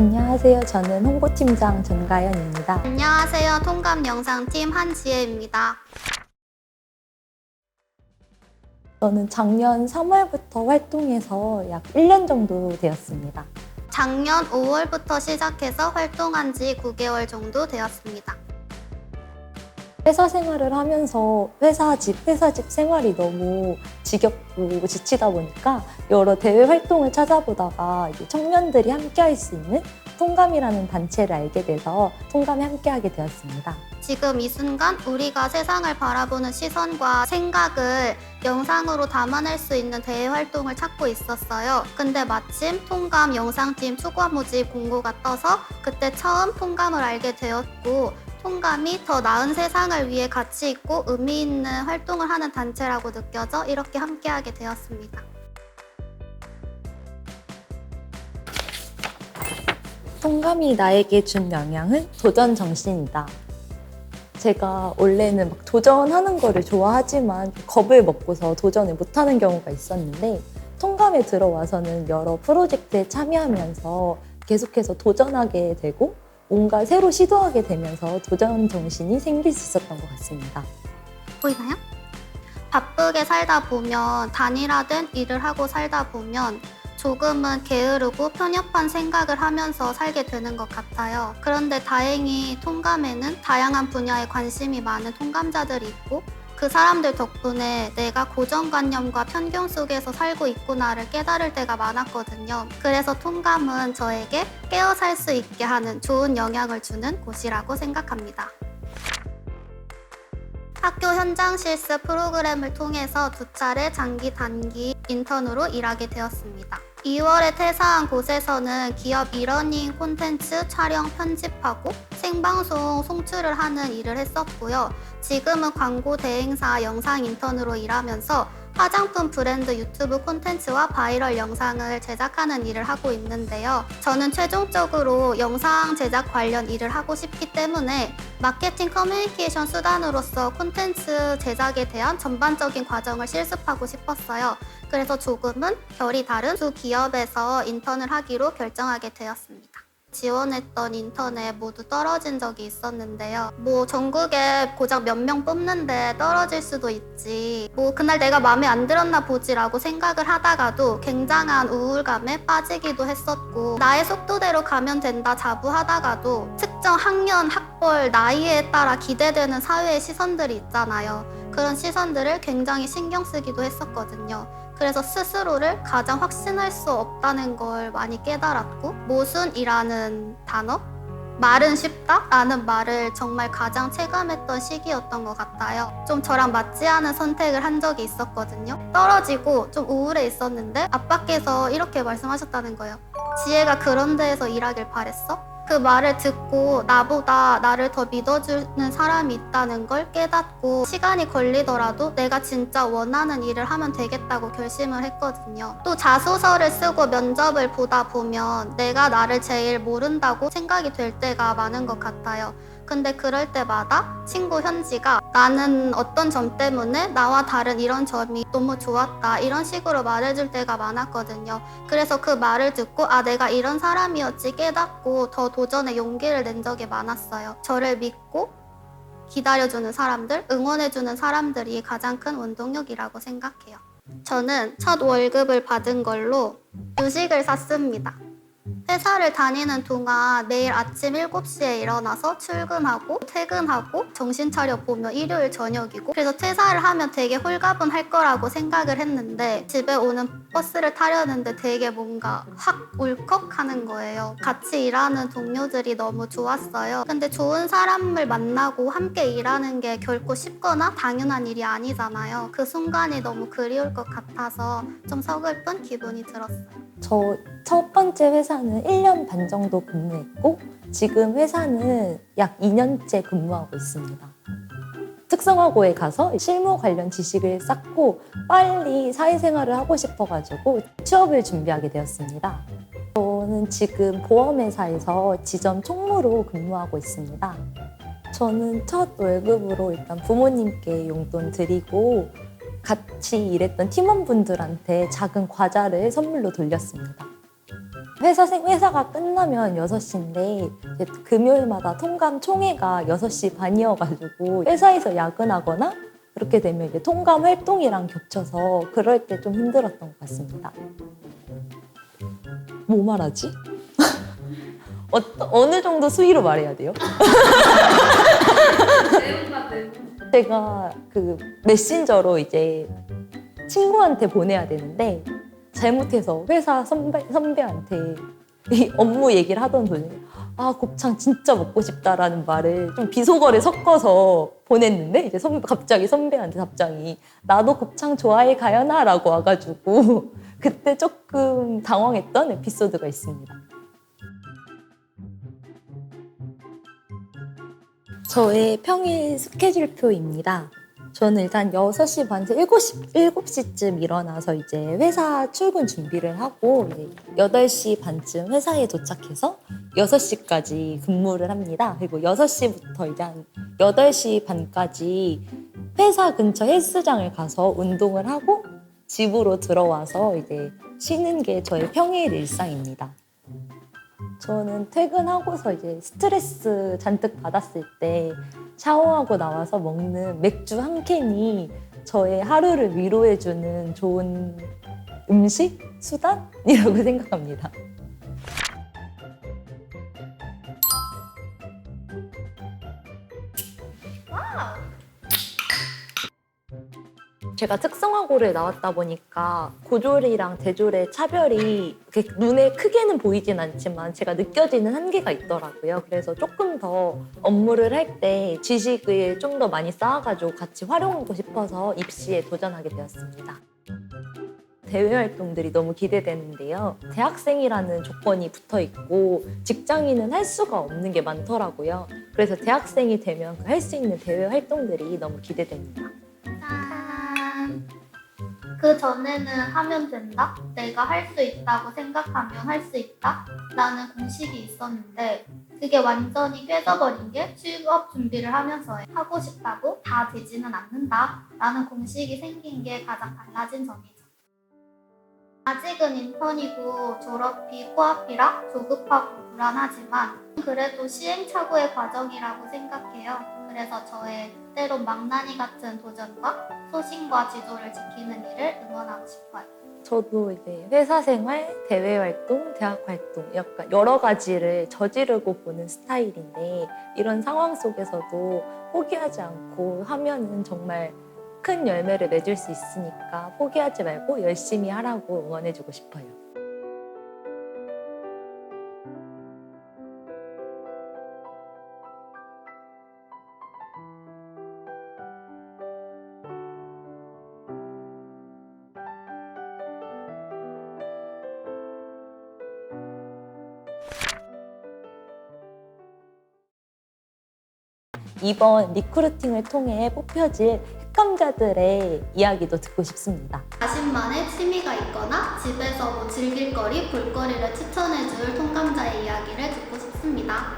안녕하세요. 저는 홍보팀장 전가연입니다. 안녕하세요. 통감 영상팀 한지혜입니다. 저는 작년 3월부터 활동해서 약 1년 정도 되었습니다. 작년 5월부터 시작해서 활동한 지 9개월 정도 되었습니다. 회사 생활을 하면서 회사 집 생활이 너무 지겹고 지치다 보니까 여러 대외 활동을 찾아보다가 이제 청년들이 함께 할 수 있는 통감이라는 단체를 알게 돼서 통감에 함께하게 되었습니다. 지금 이 순간 우리가 세상을 바라보는 시선과 생각을 영상으로 담아낼 수 있는 대외 활동을 찾고 있었어요. 근데 마침 통감 영상팀 추가 모집 공고가 떠서 그때 처음 통감을 알게 되었고, 통감이 더 나은 세상을 위해 가치 있고 의미 있는 활동을 하는 단체라고 느껴져 이렇게 함께하게 되었습니다. 통감이 나에게 준 영향은 도전 정신이다. 제가 원래는 막 도전하는 거를 좋아하지만 겁을 먹고서 도전을 못하는 경우가 있었는데, 통감에 들어와서는 여러 프로젝트에 참여하면서 계속해서 도전하게 되고 뭔가 새로 시도하게 되면서 도전 정신이 생길 수 있었던 것 같습니다. 보이나요? 바쁘게 살다 보면, 단일화된 일을 하고 살다 보면 조금은 게으르고 편협한 생각을 하면서 살게 되는 것 같아요. 그런데 다행히 통감에는 다양한 분야에 관심이 많은 통감자들이 있고, 그 사람들 덕분에 내가 고정관념과 편견 속에서 살고 있구나를 깨달을 때가 많았거든요. 그래서 통감은 저에게 깨어 살 수 있게 하는 좋은 영향을 주는 곳이라고 생각합니다. 학교 현장 실습 프로그램을 통해서 2차례 장기 단기 인턴으로 일하게 되었습니다. 2월에 퇴사한 곳에서는 기업 이러닝 콘텐츠 촬영 편집하고 생방송 송출을 하는 일을 했었고요. 지금은 광고 대행사 영상 인턴으로 일하면서 화장품 브랜드 유튜브 콘텐츠와 바이럴 영상을 제작하는 일을 하고 있는데요. 저는 최종적으로 영상 제작 관련 일을 하고 싶기 때문에 마케팅 커뮤니케이션 수단으로서 콘텐츠 제작에 대한 전반적인 과정을 실습하고 싶었어요. 그래서 조금은 결이 다른 두 기업에서 인턴을 하기로 결정하게 되었습니다. 지원했던 인턴에 모두 떨어진 적이 있었는데요. 전국에 고작 몇 명 뽑는데 떨어질 수도 있지. 그날 내가 마음에 안 들었나 보지라고 생각을 하다가도 굉장한 우울감에 빠지기도 했었고, 나의 속도대로 가면 된다 자부하다가도 특정 학년, 학벌, 나이에 따라 기대되는 사회의 시선들이 있잖아요. 그런 시선들을 굉장히 신경 쓰기도 했었거든요. 그래서 스스로를 가장 확신할 수 없다는 걸 많이 깨달았고, 모순이라는 단어? 말은 쉽다? 라는 말을 정말 가장 체감했던 시기였던 것 같아요. 좀 저랑 맞지 않은 선택을 한 적이 있었거든요. 떨어지고 좀 우울해 있었는데 아빠께서 이렇게 말씀하셨다는 거예요. 지혜가 그런 데에서 일하길 바랬어? 그 말을 듣고 나보다 나를 더 믿어주는 사람이 있다는 걸 깨닫고, 시간이 걸리더라도 내가 진짜 원하는 일을 하면 되겠다고 결심을 했거든요. 또 자소서를 쓰고 면접을 보다 보면 내가 나를 제일 모른다고 생각이 될 때가 많은 것 같아요. 근데 그럴 때마다 친구 현지가 나는 어떤 점 때문에 나와 다른 이런 점이 너무 좋았다, 이런 식으로 말해줄 때가 많았거든요. 그래서 그 말을 듣고 내가 이런 사람이었지 깨닫고 더 도전의 용기를 낸 적이 많았어요. 저를 믿고 기다려주는 사람들, 응원해주는 사람들이 가장 큰 원동력이라고 생각해요. 저는 첫 월급을 받은 걸로 주식을 샀습니다. 회사를 다니는 동안 매일 아침 7시에 일어나서 출근하고 퇴근하고 정신 차려 보면 일요일 저녁이고, 그래서 퇴사를 하면 되게 홀가분할 거라고 생각을 했는데 집에 오는 버스를 타려는데 되게 뭔가 확 울컥하는 거예요. 같이 일하는 동료들이 너무 좋았어요. 근데 좋은 사람을 만나고 함께 일하는 게 결코 쉽거나 당연한 일이 아니잖아요. 그 순간이 너무 그리울 것 같아서 좀 서글픈 기분이 들었어요. 저 첫 번째 회사는 1년 반 정도 근무했고, 지금 회사는 약 2년째 근무하고 있습니다. 특성화고에 가서 실무 관련 지식을 쌓고 빨리 사회생활을 하고 싶어가지고 취업을 준비하게 되었습니다. 저는 지금 보험회사에서 지점 총무로 근무하고 있습니다. 저는 첫 월급으로 일단 부모님께 용돈 드리고 같이 일했던 팀원분들한테 작은 과자를 선물로 돌렸습니다. 회사가 끝나면 6시인데 금요일마다 통감 총회가 6시 반이어가지고 회사에서 야근하거나 그렇게 되면 이제 통감 활동이랑 겹쳐서 그럴 때 좀 힘들었던 것 같습니다. 뭐 말하지? 어느 정도 수위로 말해야 돼요? 제가 그 메신저로 이제 친구한테 보내야 되는데 잘못해서 회사 선배한테 이 업무 얘기를 하던 도중에 아 곱창 진짜 먹고 싶다라는 말을 좀 비속어를 섞어서 보냈는데 이제 갑자기 선배한테 답장이 나도 곱창 좋아해 가연아 라고 와가지고 그때 조금 당황했던 에피소드가 있습니다. 저의 평일 스케줄표입니다. 저는 일단 6시 반에서 7시쯤 일어나서 이제 회사 출근 준비를 하고 이제 8시 반쯤 회사에 도착해서 6시까지 근무를 합니다. 그리고 6시부터 이제 한 8시 반까지 회사 근처 헬스장을 가서 운동을 하고 집으로 들어와서 이제 쉬는 게 저의 평일 일상입니다. 저는 퇴근하고서 이제 스트레스 잔뜩 받았을 때 샤워하고 나와서 먹는 맥주 한 캔이 저의 하루를 위로해주는 좋은 음식? 수단이라고 생각합니다. 제가 특성화고를 나왔다 보니까 고졸이랑 대졸의 차별이 이렇게 눈에 크게는 보이진 않지만 제가 느껴지는 한계가 있더라고요. 그래서 조금 더 업무를 할 때 지식을 좀 더 많이 쌓아가지고 같이 활용하고 싶어서 입시에 도전하게 되었습니다. 대외 활동들이 너무 기대되는데요. 대학생이라는 조건이 붙어 있고 직장인은 할 수가 없는 게 많더라고요. 그래서 대학생이 되면 할 수 있는 대외 활동들이 너무 기대됩니다. 그 전에는 하면 된다? 내가 할 수 있다고 생각하면 할 수 있다? 라는 공식이 있었는데 그게 완전히 깨져버린 게 취업 준비를 하면서 하고 싶다고 다 되지는 않는다 라는 공식이 생긴 게 가장 달라진 점이죠. 아직은 인턴이고 졸업이 코앞이라 조급하고 불안하지만 그래도 시행착오의 과정이라고 생각해요. 그래서 저의 때론 망나니 같은 도전과 소신과 지도를 지키는 일을 응원하고 싶어요. 저도 이제 회사 생활, 대외 활동, 대학 활동 약간 여러 가지를 저지르고 보는 스타일인데 이런 상황 속에서도 포기하지 않고 하면은 정말 큰 열매를 맺을 수 있으니까 포기하지 말고 열심히 하라고 응원해주고 싶어요. 이번 리크루팅을 통해 뽑혀질 핵감자들의 이야기도 듣고 싶습니다. 자신만의 취미가 있거나 집에서 즐길 거리, 볼거리를 추천해줄 통감자의 이야기를 듣고 싶습니다.